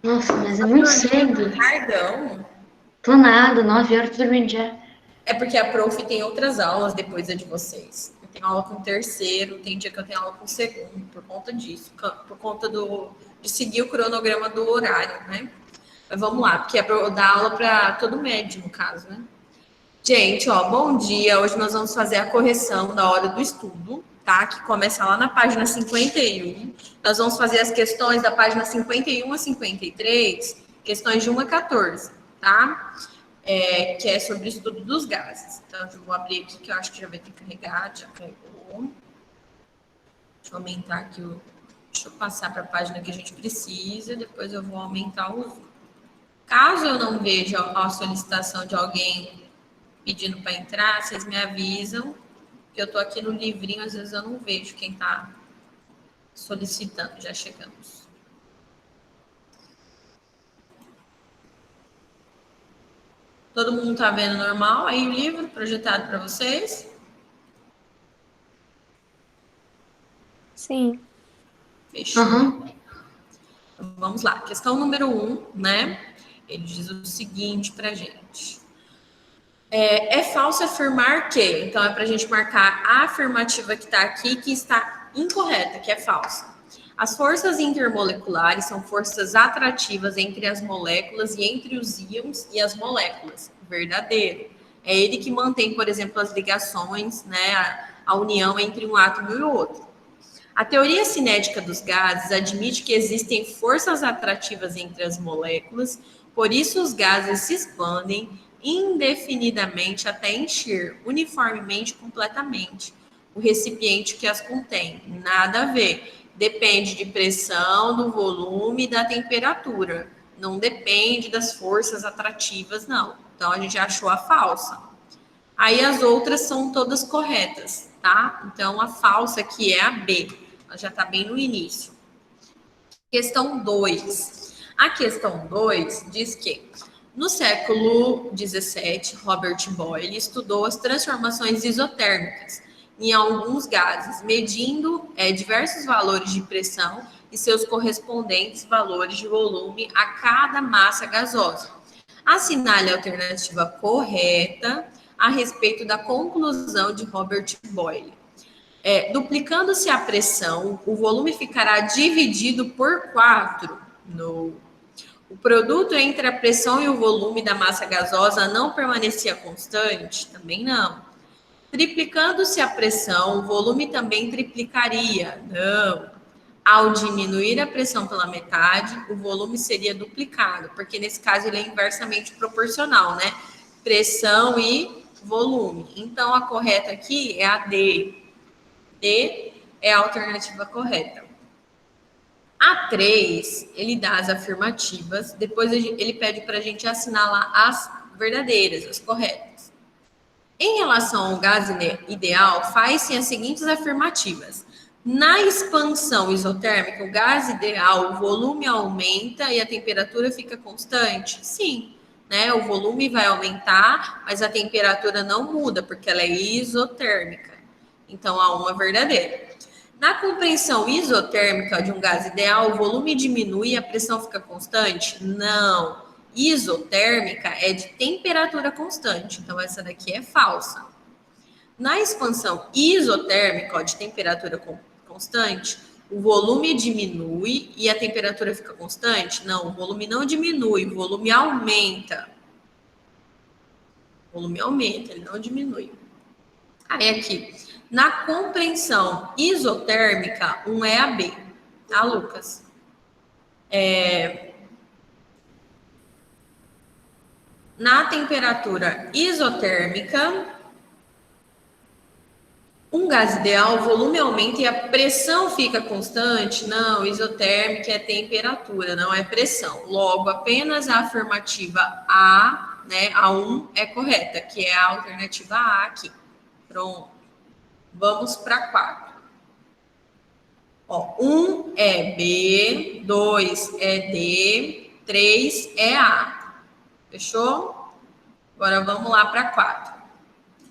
Nossa, mas é muito cedo. Tardão. Tô nada, 9 horas, tô dormindo já. É porque a prof tem outras aulas depois da de vocês. Eu tenho aula com o terceiro, tem dia que eu tenho aula com o segundo, por conta disso, por conta de seguir o cronograma do horário, né? Mas vamos lá, porque é para eu dar aula para todo médio, no caso, né? Gente, ó, bom dia. Hoje nós vamos fazer a correção da hora do estudo, tá? Que começa lá na página 51. Nós vamos fazer as questões da página 51 a 53, questões de 1 a 14, tá? Que é sobre o estudo dos gases. Então, eu vou abrir aqui, que eu acho que já vai ter carregado, já carregou. Deixa eu aumentar aqui Deixa eu passar para a página que a gente precisa, depois eu vou aumentar o zoom. Caso eu não veja a solicitação de alguém pedindo para entrar, vocês me avisam, que eu estou aqui no livrinho, às vezes eu não vejo quem está solicitando. Já chegamos. Todo mundo está vendo normal aí o livro projetado para vocês? Sim. Fechou. Então, vamos lá. Questão número 1, né? Ele diz o seguinte para gente. É falso afirmar que, então é para a gente marcar a afirmativa que está aqui, que está incorreta, que é falsa. As forças intermoleculares são forças atrativas entre as moléculas e entre os íons e as moléculas. Verdadeiro. É ele que mantém, por exemplo, as ligações, né, a união entre um átomo e o outro. A teoria cinética dos gases admite que existem forças atrativas entre as moléculas, por isso os gases se expandem indefinidamente até encher uniformemente completamente o recipiente que as contém. Nada a ver. Depende de pressão, do volume e da temperatura. Não depende das forças atrativas, não. Então a gente achou a falsa. Aí as outras são todas corretas, tá? Então a falsa aqui é a B. Ela já está bem no início. Questão 2. A questão 2 diz que no século XVII, Robert Boyle estudou as transformações isotérmicas em alguns gases, medindo diversos valores de pressão e seus correspondentes valores de volume a cada massa gasosa. Assinale a alternativa correta a respeito da conclusão de Robert Boyle. Duplicando-se a pressão, o volume ficará dividido por 4. O produto entre a pressão e o volume da massa gasosa não permanecia constante? Também não. Triplicando-se a pressão, o volume também triplicaria? Não. Ao diminuir a pressão pela metade, o volume seria duplicado, porque nesse caso ele é inversamente proporcional, né? Pressão e volume. Então a correta aqui é a D. D é a alternativa correta. A 3, ele dá as afirmativas, depois ele pede para a gente assinalar as verdadeiras, as corretas. Em relação ao gás ideal, faz-se as seguintes afirmativas. Na expansão isotérmica, o gás ideal, o volume aumenta e a temperatura fica constante? Sim, né? O volume vai aumentar, mas a temperatura não muda, porque ela é isotérmica. Então, a 1 é verdadeira. Na compreensão isotérmica de um gás ideal, o volume diminui e a pressão fica constante? Não. Isotérmica é de temperatura constante, então essa daqui é falsa. Na expansão isotérmica, de temperatura constante, o volume diminui e a temperatura fica constante? Não, o volume não diminui, o volume aumenta. O volume aumenta, ele não diminui. Aí aqui, na compreensão isotérmica, 1 é a B, tá, Lucas? Na temperatura isotérmica, um gás ideal, o volume aumenta e a pressão fica constante? Não, isotérmica é temperatura, não é pressão. Logo, apenas a afirmativa A, né, a 1 é correta, que é a alternativa A aqui. Pronto. Vamos para 4. 1 é B, 2 é D, 3 é A. Fechou? Agora vamos lá para 4.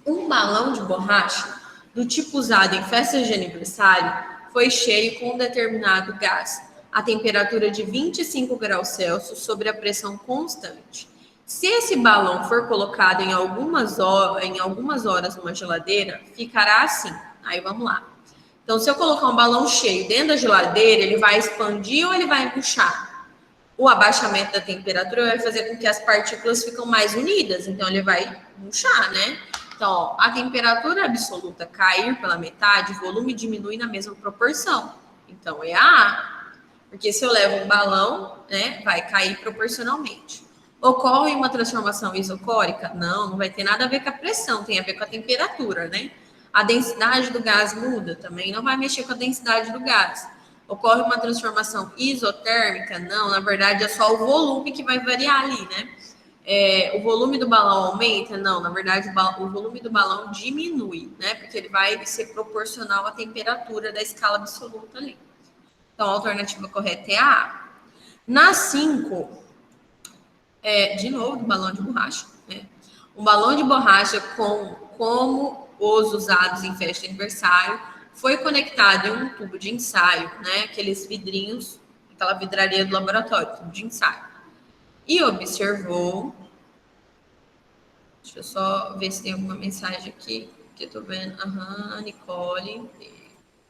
Um balão de borracha do tipo usado em festas de aniversário foi cheio com um determinado gás. a temperatura de 25 graus Celsius sobre a pressão constante. Se esse balão for colocado em algumas horas numa geladeira, ficará assim. Aí vamos lá. Então, se eu colocar um balão cheio dentro da geladeira, ele vai expandir ou ele vai murchar? O abaixamento da temperatura vai fazer com que as partículas ficam mais unidas, então ele vai murchar, né? Então, ó, a temperatura absoluta cair pela metade, o volume diminui na mesma proporção. Então, é a A. Porque se eu levo um balão, né, vai cair proporcionalmente. Ocorre uma transformação isocórica? Não, não vai ter nada a ver com a pressão, tem a ver com a temperatura, né? A densidade do gás muda? Também não vai mexer com a densidade do gás. Ocorre uma transformação isotérmica? Não, na verdade é só o volume que vai variar ali, né? O volume do balão aumenta? Não, na verdade o volume do balão diminui, né? Porque ele vai ser proporcional à temperatura da escala absoluta ali. Então, a alternativa correta é a A. Na 5, de novo, do balão de borracha. Né? Um balão de borracha como os usados em festa de aniversário foi conectado em um tubo de ensaio, né? Aqueles vidrinhos, aquela vidraria do laboratório, tubo de ensaio. E observou. Deixa eu só ver se tem alguma mensagem aqui que eu tô vendo. Nicole.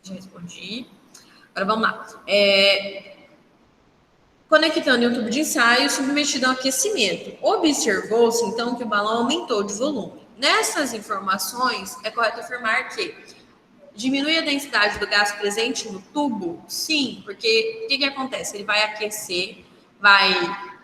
Já respondi. Agora vamos lá. Conectando em um tubo de ensaio submetido ao aquecimento. Observou-se, então, que o balão aumentou de volume. Nessas informações, é correto afirmar que diminui a densidade do gás presente no tubo? Sim, porque o que acontece? Ele vai aquecer,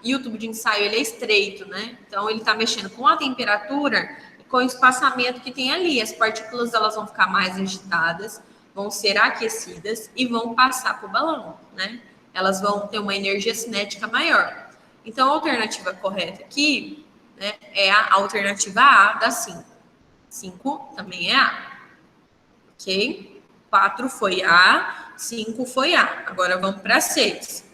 e o tubo de ensaio ele é estreito, né? Então, ele está mexendo com a temperatura e com o espaçamento que tem ali. As partículas elas vão ficar mais agitadas, vão ser aquecidas e vão passar para o balão, né? Elas vão ter uma energia cinética maior. Então, a alternativa correta aqui, né, é a alternativa A da 5. 5 também é A. Ok? 4 foi A, 5 foi A. Agora vamos para a 6.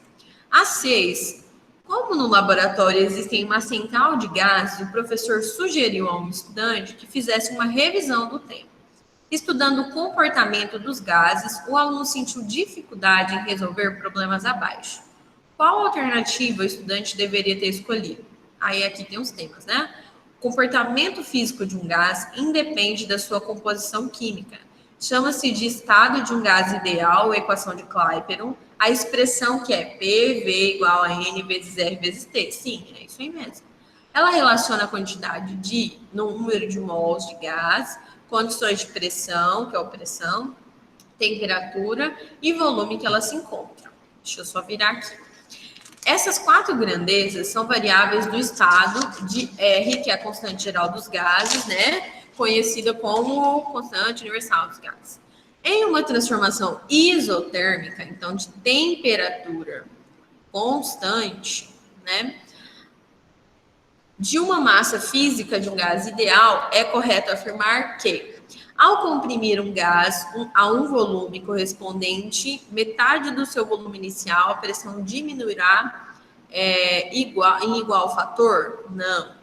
A 6, como no laboratório existem uma central de gases, o professor sugeriu a um estudante que fizesse uma revisão do tema. Estudando o comportamento dos gases, o aluno sentiu dificuldade em resolver problemas abaixo. Qual alternativa o estudante deveria ter escolhido? Aí aqui tem os temas, né? O comportamento físico de um gás independe da sua composição química. Chama-se de estado de um gás ideal, a equação de Clapeyron, a expressão que é PV igual a N vezes R vezes T. Sim, é isso aí mesmo. Ela relaciona a quantidade de número de mols de gás, condições de pressão, que é a pressão, temperatura e volume que ela se encontra. Deixa eu só virar aqui. Essas 4 grandezas são variáveis do estado de R, que é a constante geral dos gases, né? Conhecida como constante universal dos gases. Em uma transformação isotérmica, então de temperatura constante, né? De uma massa física de um gás ideal, é correto afirmar que, ao comprimir um gás a um volume correspondente, metade do seu volume inicial, a pressão diminuirá em igual fator? Não.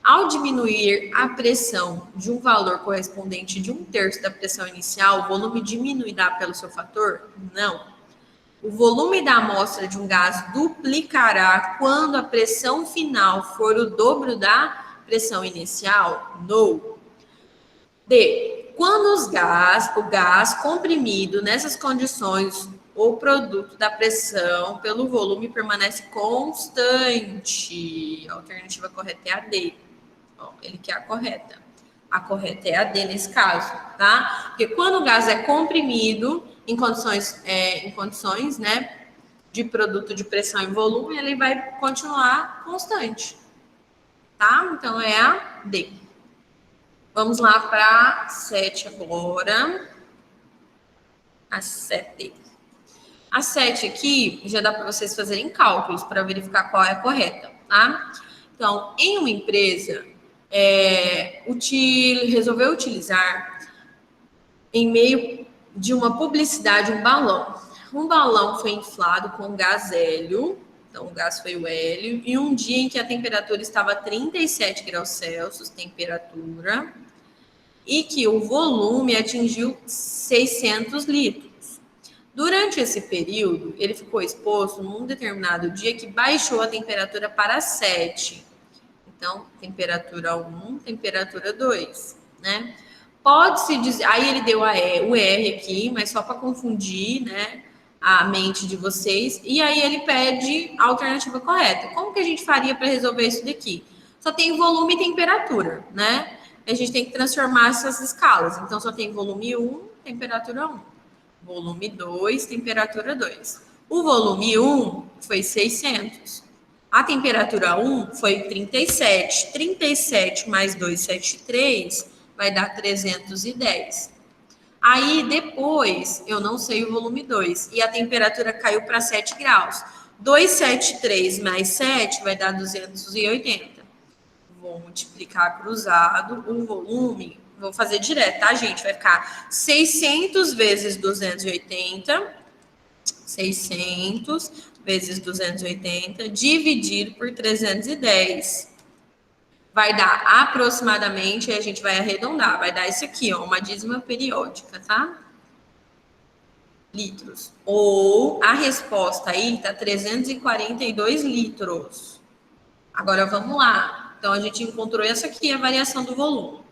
Ao diminuir a pressão de um valor correspondente de 1/3 da pressão inicial, o volume diminuirá pelo seu fator? Não. O volume da amostra de um gás duplicará quando a pressão final for o dobro da pressão inicial? Não. D. Quando o gás comprimido nessas condições, o produto da pressão pelo volume permanece constante. A alternativa correta é a D. Ele quer a correta. A correta é a D nesse caso, tá? Porque quando o gás é comprimido em condições, né, de produto de pressão e volume, ele vai continuar constante, tá? Então é a D. Vamos lá para a 7 agora. A 7. A 7 aqui já dá para vocês fazerem cálculos para verificar qual é a correta, tá? Então, em uma empresa, resolveu utilizar, em meio de uma publicidade, um balão. Um balão foi inflado com gás hélio, então o gás foi o hélio, e um dia em que a temperatura estava a 37 graus Celsius, temperatura, e que o volume atingiu 600 litros. Durante esse período, ele ficou exposto num determinado dia que baixou a temperatura para 7. Então, temperatura 1, temperatura 2, né? Pode-se dizer... Aí ele deu o R aqui, mas só para confundir, né, a mente de vocês. E aí ele pede a alternativa correta. Como que a gente faria para resolver isso daqui? Só tem volume e temperatura, né? A gente tem que transformar essas escalas. Então, só tem volume 1, temperatura 1. Volume 2, temperatura 2. O volume 1 foi 600. A temperatura 1 foi 37. 37 mais 273 vai dar 310. Aí, depois, eu não sei o volume 2. E a temperatura caiu para 7 graus. 273 mais 7 vai dar 280. Vou multiplicar cruzado o volume. Vou fazer direto, tá, gente? Vai ficar 600 vezes 280. 600 vezes 280 dividido por 310. Vai dar aproximadamente, a gente vai arredondar, vai dar isso aqui, ó, uma dízima periódica, tá? Litros. Ou a resposta aí tá 342 litros. Agora vamos lá. Então a gente encontrou essa aqui, a variação do volume.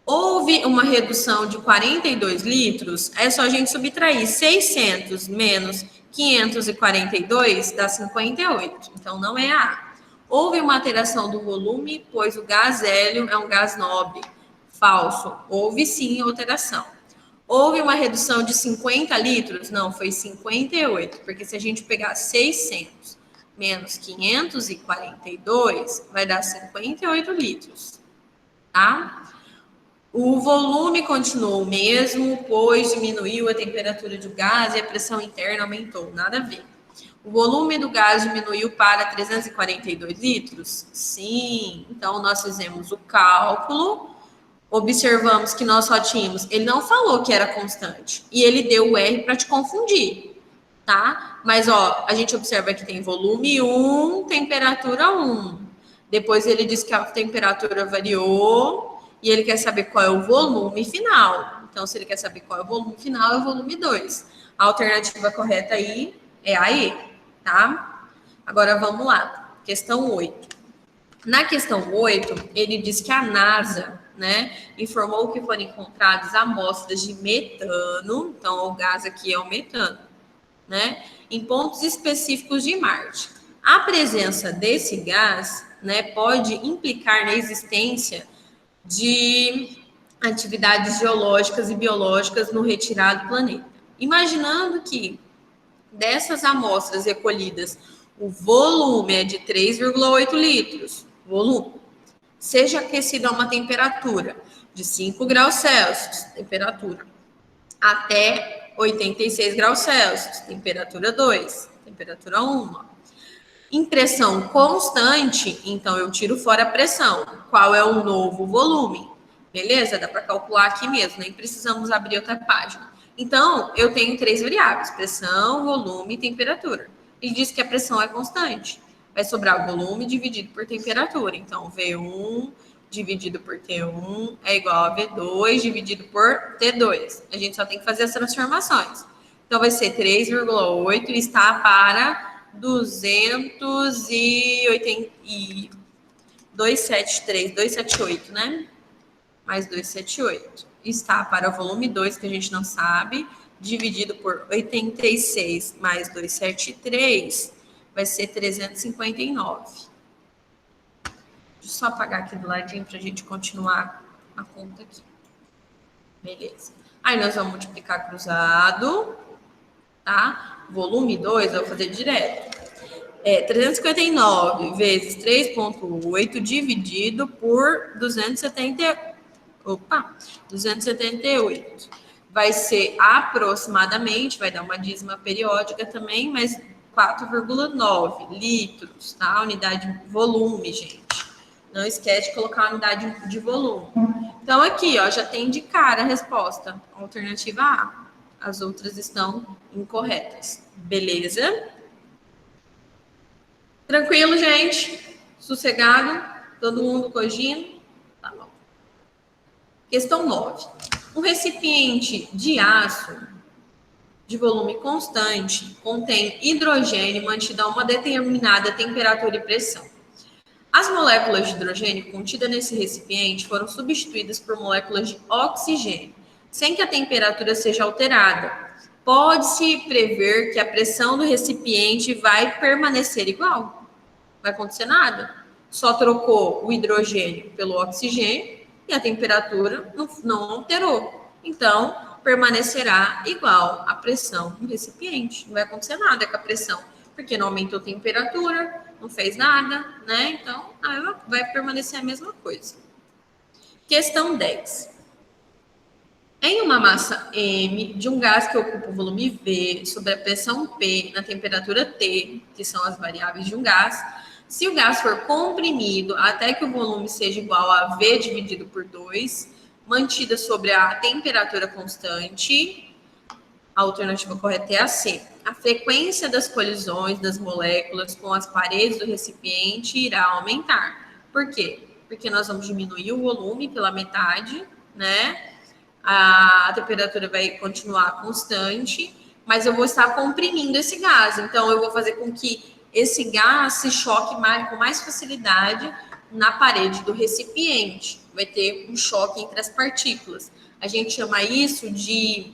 Houve uma redução de 42 litros, é só a gente subtrair 600 menos 542, dá 58. Então, não é A. Houve uma alteração do volume, pois o gás hélio é um gás nobre. Falso. Houve sim alteração. Houve uma redução de 50 litros? Não, foi 58. Porque se a gente pegar 600 menos 542, vai dar 58 litros. Tá? O volume continuou o mesmo, pois diminuiu a temperatura do gás e a pressão interna aumentou. Nada a ver. O volume do gás diminuiu para 342 litros? Sim. Então, nós fizemos o cálculo, observamos que nós só tínhamos... Ele não falou que era constante. E ele deu o R para te confundir, tá? Mas, ó, a gente observa que tem volume 1, temperatura 1. Depois ele disse que a temperatura variou... E ele quer saber qual é o volume final. Então, se ele quer saber qual é o volume final, é o volume 2. A alternativa correta aí é a E, tá? Agora, vamos lá. Questão 8. Na questão 8, ele diz que a NASA, né, informou que foram encontradas amostras de metano. Então, o gás aqui é o metano, né? Em pontos específicos de Marte. A presença desse gás, né, pode implicar na existência de atividades geológicas e biológicas no retirado planeta. Imaginando que dessas amostras recolhidas, o volume é de 3,8 litros, volume, seja aquecido a uma temperatura de 5 graus Celsius, temperatura, até 86 graus Celsius, temperatura 2, temperatura 1. Em pressão constante, então eu tiro fora a pressão. Qual é o novo volume? Beleza? Dá para calcular aqui mesmo, nem precisamos abrir outra página. Então, eu tenho 3 variáveis: pressão, volume e temperatura. Ele diz que a pressão é constante. Vai sobrar o volume dividido por temperatura. Então, V1 dividido por T1 é igual a V2 dividido por T2. A gente só tem que fazer as transformações. Então, vai ser 3,8 e está para 278, né? Mais 278. Está para o volume 2, que a gente não sabe, dividido por 86 mais 273, vai ser 359. Deixa eu só apagar aqui do ladinho para a gente continuar a conta aqui. Beleza. Aí nós vamos multiplicar cruzado, tá? Volume 2, eu vou fazer direto. 359 vezes 3,8 dividido por 278. Vai ser aproximadamente, vai dar uma dízima periódica também, mas 4,9 litros, tá? Unidade de volume, gente. Não esquece de colocar a unidade de volume. Então, aqui, ó, já tem de cara a resposta. Alternativa A. As outras estão incorretas. Beleza? Tranquilo, gente? Sossegado? Todo mundo cogindo? Tá bom. Questão 9. Um recipiente de aço de volume constante contém hidrogênio mantido a uma determinada temperatura e pressão. As moléculas de hidrogênio contidas nesse recipiente foram substituídas por moléculas de oxigênio, sem que a temperatura seja alterada. Pode-se prever que a pressão do recipiente vai permanecer igual. Não vai acontecer nada. Só trocou o hidrogênio pelo oxigênio e a temperatura não alterou. Então, permanecerá igual a pressão do recipiente. Não vai acontecer nada com a pressão, porque não aumentou a temperatura, não fez nada, né? Então, vai permanecer a mesma coisa. Questão 10. Em uma massa M de um gás que ocupa o volume V sobre a pressão P na temperatura T, que são as variáveis de um gás, se o gás for comprimido até que o volume seja igual a V dividido por 2, mantida sobre a temperatura constante, a alternativa correta é a C. A frequência das colisões das moléculas com as paredes do recipiente irá aumentar. Por quê? Porque nós vamos diminuir o volume pela metade, né? A temperatura vai continuar constante, mas eu vou estar comprimindo esse gás. Então, eu vou fazer com que esse gás se choque com mais facilidade na parede do recipiente. Vai ter um choque entre as partículas. A gente chama isso de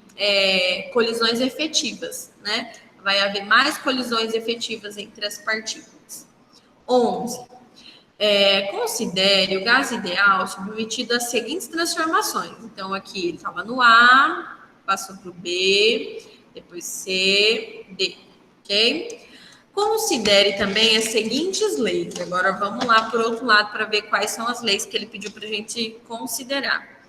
colisões efetivas, né? Vai haver mais colisões efetivas entre as partículas. 11. Considere o gás ideal submetido às seguintes transformações. Então, aqui ele estava no A, passou para o B, depois C, D, ok? Considere também as seguintes leis. Agora, vamos lá para o outro lado para ver quais são as leis que ele pediu para a gente considerar.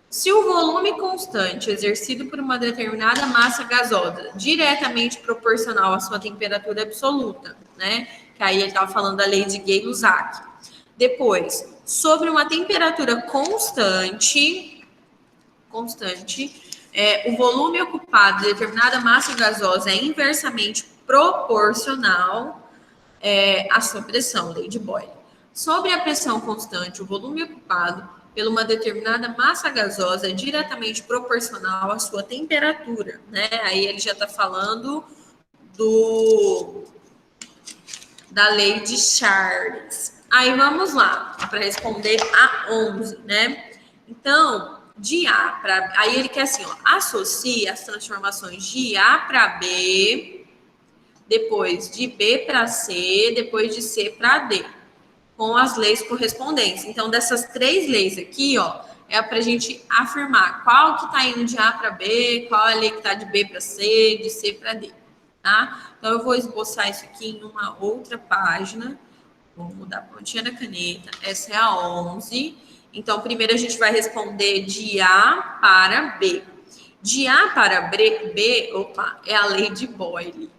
Se o volume constante exercido por uma determinada massa gasosa diretamente proporcional à sua temperatura absoluta, né? Que aí ele estava falando da lei de Gay-Lussac. Depois, sobre uma temperatura constante, o volume ocupado de determinada massa gasosa é inversamente proporcional à sua pressão, lei de Boyle. Sobre a pressão constante, o volume ocupado por uma determinada massa gasosa é diretamente proporcional à sua temperatura, né? Aí ele já está falando da lei de Charles. Aí vamos lá, para responder a 11, né? Então, de A para... Aí ele quer assim, ó, associe as transformações de A para B, depois de B para C, depois de C para D, com as leis correspondentes. Então, dessas 3 leis aqui, ó, é para a gente afirmar qual que está indo de A para B, qual é a lei que está de B para C, de C para D, tá? Então, eu vou esboçar isso aqui em uma outra página. Vou mudar a pontinha da caneta. Essa é a 11. Então, primeiro a gente vai responder de A para B. De A para B, é a lei de Boyle,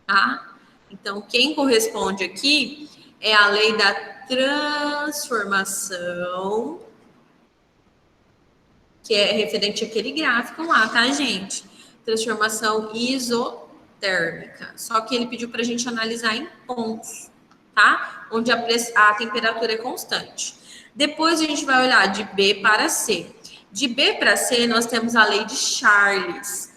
tá? Então, quem corresponde aqui é a lei da transformação, que é referente àquele gráfico lá, tá, gente? Transformação isotérmica. Só que ele pediu para a gente analisar em pontos, tá? Onde a temperatura é constante. Depois a gente vai olhar de B para C. De B para C, nós temos a lei de Charles.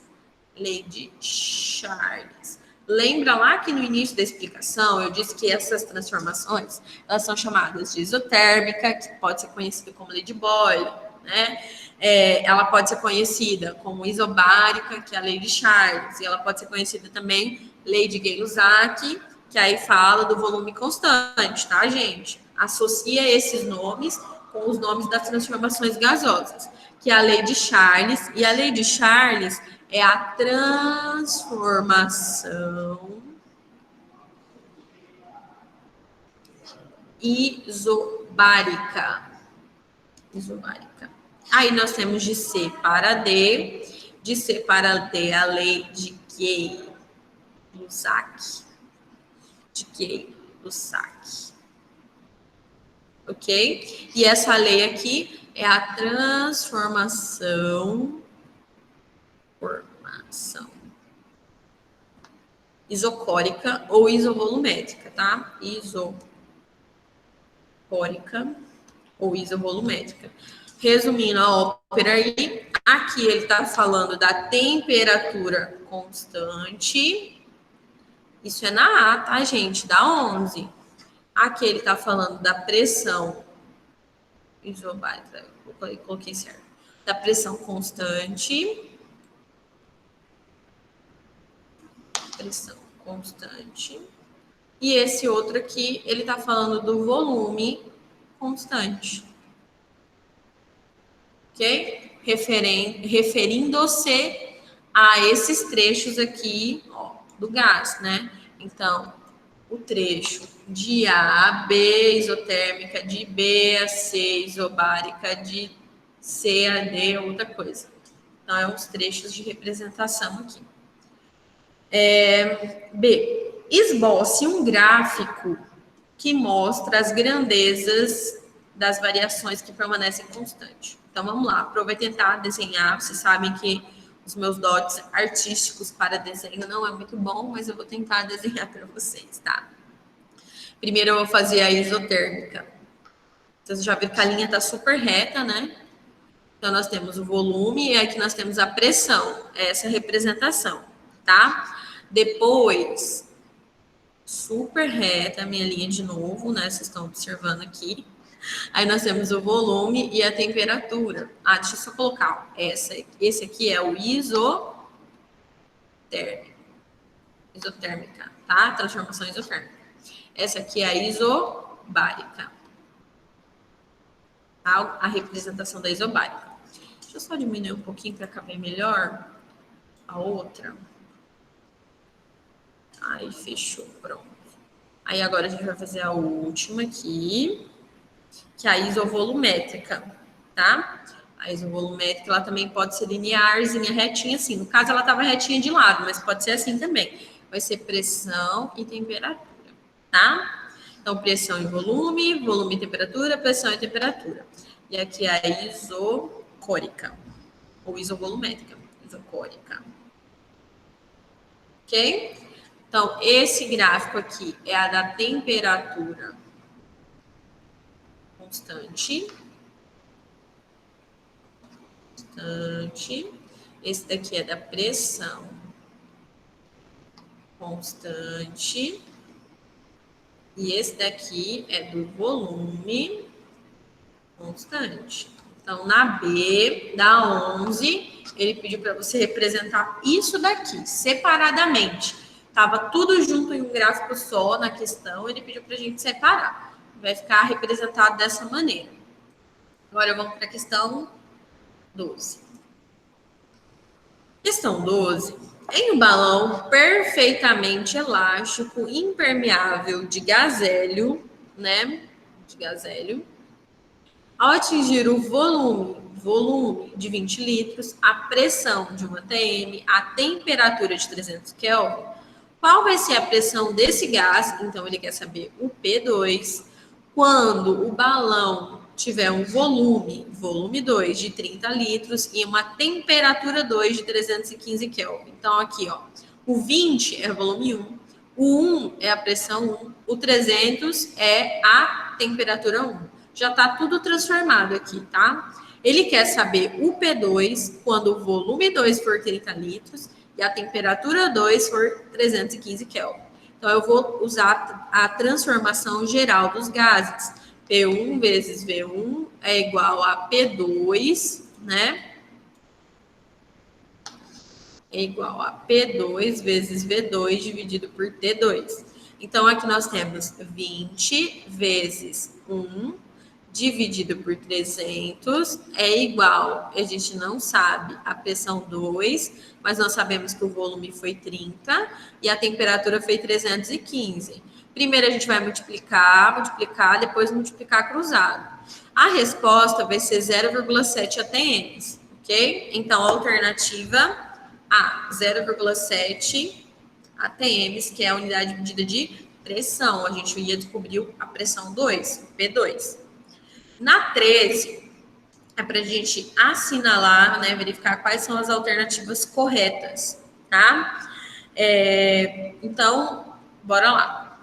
Lei de Charles. Lembra lá que no início da explicação eu disse que essas transformações, elas são chamadas de isotérmica, que pode ser conhecida como lei de Boyle, né? Ela pode ser conhecida como isobárica, que é a lei de Charles, e ela pode ser conhecida também lei de Gay-Lussac, que aí fala do volume constante, tá, gente? Associa esses nomes com os nomes das transformações gasosas, que é a lei de Charles, e a lei de Charles é a transformação isobárica. Aí nós temos de C para D, de C para D a lei de Gay-Lussac. Ok? E essa lei aqui é a transformação isocórica ou isovolumétrica, tá? Isocórica ou isovolumétrica. Resumindo a ópera aí, aqui ele está falando da temperatura constante. Isso é na A, tá, gente? Da 11. Aqui ele está falando da pressão isobárica. Coloquei certo. Da pressão constante. Pressão constante. E esse outro aqui, ele está falando do volume constante. Ok? Referindo-se a esses trechos aqui, ó, do gás, né? Então, o trecho de A a B, isotérmica, de B a C, isobárica, de C a D, outra coisa. Então, é uns trechos de representação aqui. B. Esboce um gráfico que mostra as grandezas das variações que permanecem constantes. Então, vamos lá. A Pro vai tentar desenhar. Vocês sabem que os meus dotes artísticos para desenho não é muito bom, mas eu vou tentar desenhar para vocês, tá? Primeiro eu vou fazer a isotérmica. Vocês já viram que a linha está super reta, né? Então, nós temos o volume e aqui nós temos a pressão. Essa representação, tá? Depois, super reta a minha linha de novo, né? Vocês estão observando aqui. Aí nós temos o volume e a temperatura. Ah, deixa eu só colocar. Esse aqui é o isotérmica, tá? Transformação isotérmica. Essa aqui é a isobárica. Tá? A representação da isobárica. Deixa eu só diminuir um pouquinho para caber melhor a outra. Aí, fechou, pronto. Aí, agora a gente vai fazer a última aqui, que é a isovolumétrica, tá? A isovolumétrica, ela também pode ser linearzinha, retinha assim. No caso, ela estava retinha de lado, mas pode ser assim também. Vai ser pressão e temperatura, tá? Então, pressão e volume, volume e temperatura, pressão e temperatura. E aqui é a isocórica, ou isovolumétrica, isocórica. Ok? Então, esse gráfico aqui é a da temperatura constante. Esse daqui é da pressão constante. E esse daqui é do volume constante. Então, na B, da 11, ele pediu para você representar isso daqui, separadamente. Estava tudo junto em um gráfico só na questão, ele pediu para a gente separar. Vai ficar representado dessa maneira. Agora, vamos para a questão 12. Questão 12. Em um balão perfeitamente elástico, impermeável de gás hélio, né? De gás hélio, ao atingir o volume de 20 litros, a pressão de 1 atm, a temperatura de 300 Kelvin, qual vai ser a pressão desse gás? Então, ele quer saber o P2, quando o balão tiver um volume 2 de 30 litros e uma temperatura 2 de 315 Kelvin. Então, aqui, ó, o 20 é o volume 1, o 1 é a pressão 1, o 300 é a temperatura 1. Já está tudo transformado aqui, tá? Ele quer saber o P2 quando o volume 2 for 30 litros e a temperatura 2 for 315 Kelvin. Então, eu vou usar a transformação geral dos gases. P1 vezes V1 é igual a P2, né? É igual a P2 vezes V2 dividido por T2. Então, aqui nós temos 20 vezes 1 dividido por 300 é igual, a gente não sabe a pressão 2, mas nós sabemos que o volume foi 30 e a temperatura foi 315. Primeiro a gente vai multiplicar, depois multiplicar cruzado. A resposta vai ser 0,7 atms, ok? Então, a alternativa A, 0,7 atms, que é a unidade de medida de pressão. A gente ia descobrir a pressão 2, P2. Na 13, é para a gente assinalar, né, verificar quais são as alternativas corretas, tá? Então, bora lá.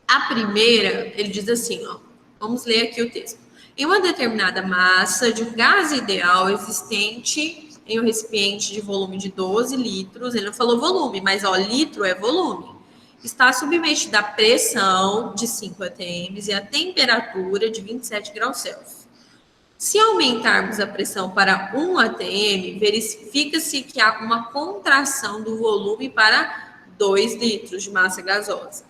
A primeira, ele diz assim, ó, vamos ler aqui o texto. Em uma determinada massa de um gás ideal existente em um recipiente de volume de 12 litros. Ele não falou volume, mas ó, litro é volume. Está submetido à pressão de 5 atm e à temperatura de 27 graus Celsius. Se aumentarmos a pressão para 1 atm, verifica-se que há uma contração do volume para 2 litros de massa gasosa.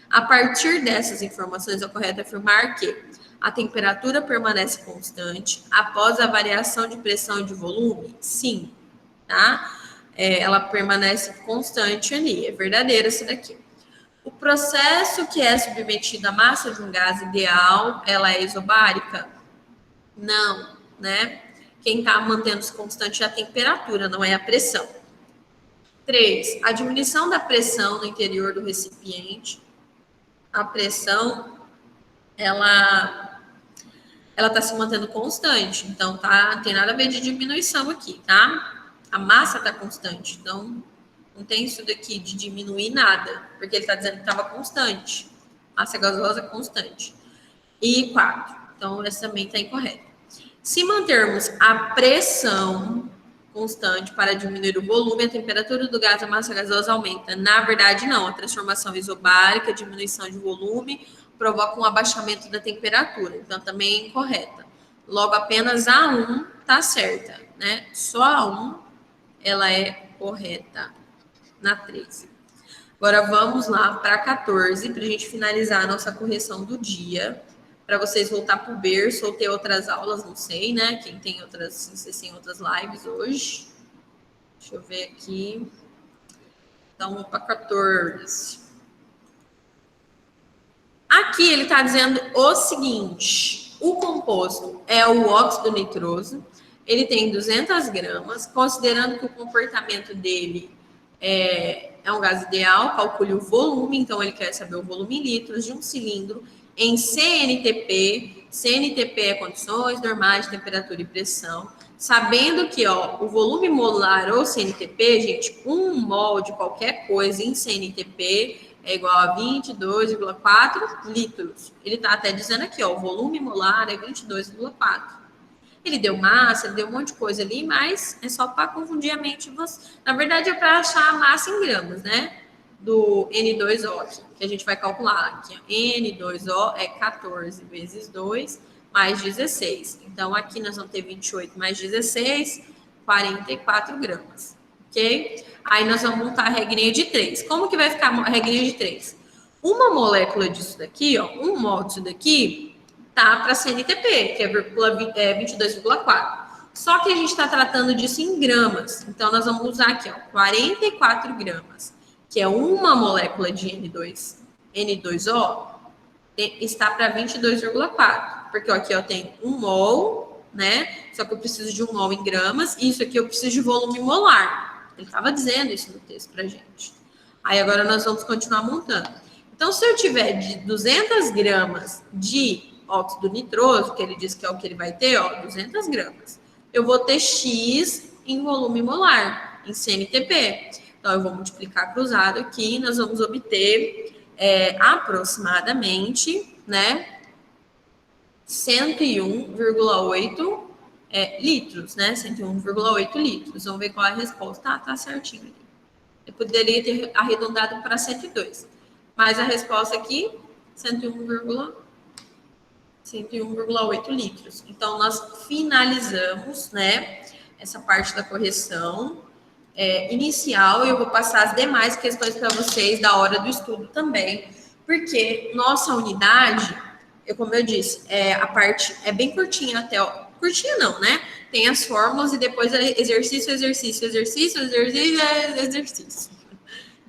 A partir dessas informações, é correto afirmar que a temperatura permanece constante após a variação de pressão e de volume? Sim, tá? Ela permanece constante ali, é verdadeiro isso daqui. O processo que é submetido à massa de um gás ideal, ela é isobárica? Não, né? Quem está mantendo-se constante é a temperatura, não é a pressão. 3. A diminuição da pressão no interior do recipiente. A pressão, ela está se mantendo constante, então não tem nada a ver de diminuição aqui, tá? A massa está constante, então não tem isso daqui de diminuir nada, porque ele está dizendo que estava constante. Massa gasosa constante. E 4, então essa também está incorreta. Se mantermos a pressão constante para diminuir o volume, a temperatura do gás, a massa gasosa aumenta. Na verdade, não. A transformação isobárica, a diminuição de volume, provoca um abaixamento da temperatura. Então, também é incorreta. Logo, apenas a 1 está certa, né? Só a 1, ela é correta. Na 13. Agora, vamos lá para a 14, para a gente finalizar a nossa correção do dia. Para vocês voltar para o berço ou ter outras aulas, não sei, né? Quem tem outras, não sei se tem outras lives hoje. Deixa eu ver aqui. Então, vamos para 14. Aqui ele está dizendo o seguinte: o composto é o óxido nitroso, ele tem 200 gramas, considerando que o comportamento dele é um gás ideal, calcule o volume, então ele quer saber o volume em litros de um cilindro em CNTP. CNTP é condições normais de temperatura e pressão. Sabendo que o volume molar ou CNTP, gente, 1 mol de qualquer coisa em CNTP é igual a 22,4 litros. Ele está até dizendo aqui, o volume molar é 22,4. Ele deu massa, ele deu um monte de coisa ali, mas é só para confundir a mente. Na verdade, é para achar a massa em gramas, né? Do N2O aqui, que a gente vai calcular aqui. N2O é 14 vezes 2 mais 16. Então, aqui nós vamos ter 28 mais 16, 44 gramas. Ok? Aí nós vamos montar a regrinha de 3. Como que vai ficar a regrinha de 3? Uma molécula disso daqui, 1 mol disso daqui, tá para CNTP, que é 22,4. Só que a gente está tratando disso em gramas. Então, nós vamos usar aqui, 44 gramas, que é uma molécula de N2O, está para 22,4. Porque aqui eu tenho 1 mol, né? Só que eu preciso de 1 mol em gramas. E isso aqui eu preciso de volume molar. Ele estava dizendo isso no texto para gente. Aí agora nós vamos continuar montando. Então, se eu tiver de 200 gramas de óxido nitroso, que ele diz que é o que ele vai ter, 200 gramas, eu vou ter X em volume molar, em CNTP. Então, eu vou multiplicar cruzado aqui, nós vamos obter aproximadamente, né, 101,8 litros, né, 101,8 litros. Vamos ver qual é a resposta. Tá certinho aqui. Eu poderia ter arredondado para 102, mas a resposta aqui, 101,8 litros. Então, nós finalizamos, né, essa parte da correção inicial. Eu vou passar as demais questões para vocês da hora do estudo também, porque nossa unidade, como eu disse, a parte é bem curtinha até, curtinha não, né? Tem as fórmulas e depois exercício.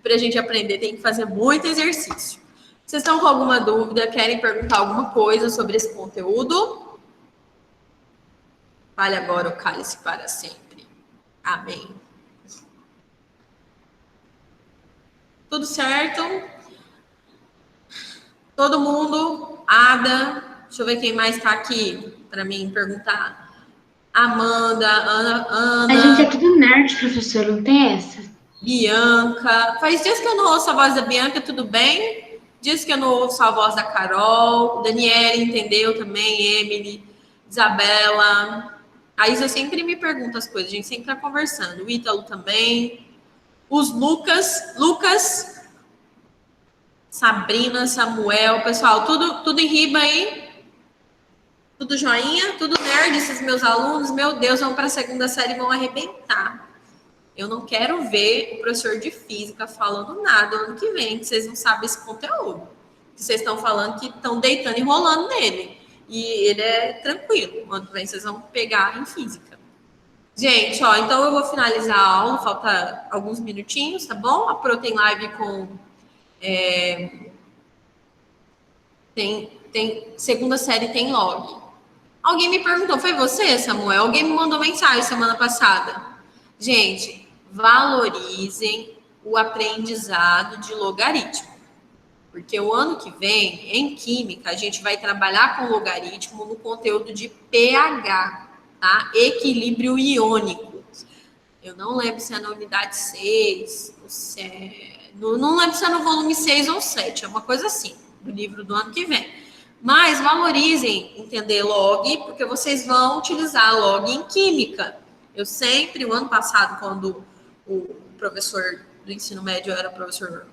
Para a gente aprender, tem que fazer muito exercício. Vocês estão com alguma dúvida? Querem perguntar alguma coisa sobre esse conteúdo? Fale agora o cálice para sempre. Amém. Tudo certo? Todo mundo? Ada? Deixa eu ver quem mais está aqui para mim perguntar. Amanda, Ana. A gente é tudo nerd, professor, não tem essa. Bianca. Faz dias que eu não ouço a voz da Bianca, tudo bem? Diz que eu não ouço a voz da Carol. Daniela entendeu também, Emily, Isabela. A Isa sempre me pergunta as coisas, a gente sempre tá conversando. O Ítalo também. Os Lucas, Sabrina, Samuel, pessoal, tudo em riba aí? Tudo joinha? Tudo nerd, esses meus alunos? Meu Deus, vão para a segunda série e vão arrebentar. Eu não quero ver o professor de física falando nada ano que vem, que vocês não sabem esse conteúdo. Que vocês estão falando que estão deitando e rolando nele. E ele é tranquilo. Ano que vem vocês vão pegar em física. Gente, ó, então eu vou finalizar a aula, falta alguns minutinhos, tá bom? A Pro tem live com... segunda série tem log. Alguém me perguntou, foi você, Samuel? Alguém me mandou mensagem semana passada. Gente, valorizem o aprendizado de logaritmo. Porque o ano que vem, em Química, a gente vai trabalhar com logaritmo no conteúdo de pH, tá? Equilíbrio iônico. Eu não lembro se é na unidade 6, ou se é... não lembro se é no volume 6 ou 7, é uma coisa assim, do livro do ano que vem. Mas valorizem entender log, porque vocês vão utilizar log em Química. Eu sempre, o ano passado, quando o professor do ensino médio era o professor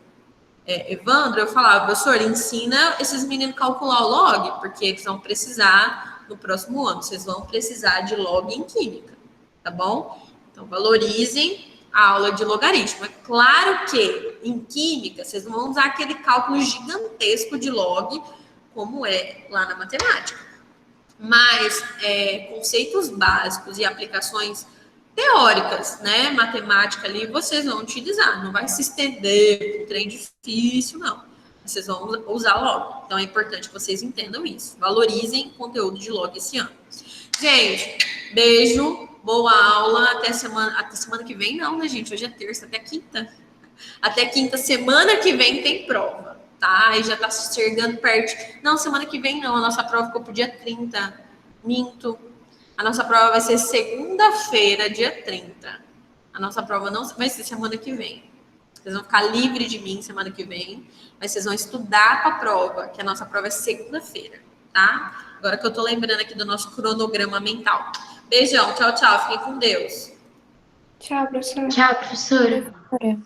Evandro, eu falava, professor, ensina esses meninos a calcular o log, porque eles vão precisar, no próximo ano, vocês vão precisar de log em Química, tá bom? Então, valorizem a aula de logaritmo. É claro que, em Química, vocês não vão usar aquele cálculo gigantesco de log, como é lá na matemática. Mas conceitos básicos e aplicações teóricas, né? Matemática ali, vocês vão utilizar. Não vai se estender, um trem difícil, não. Vocês vão usar log. Então, é importante que vocês entendam isso. Valorizem o conteúdo de log esse ano. Gente, beijo, boa aula. Até semana que vem, não, né, gente? Hoje é terça, até quinta. Até quinta, semana que vem tem prova, tá? Aí já tá se chegando perto. Não, semana que vem não, a nossa prova ficou pro dia 30. Minto. A nossa prova vai ser segunda-feira, dia 30. A nossa prova não vai ser semana que vem. Vocês vão ficar livres de mim semana que vem, mas vocês vão estudar para a prova, que a nossa prova é segunda-feira, tá? Agora que eu tô lembrando aqui do nosso cronograma mental. Beijão, tchau, tchau. Fiquem com Deus. Tchau, professora. Tchau, professora. Tchau.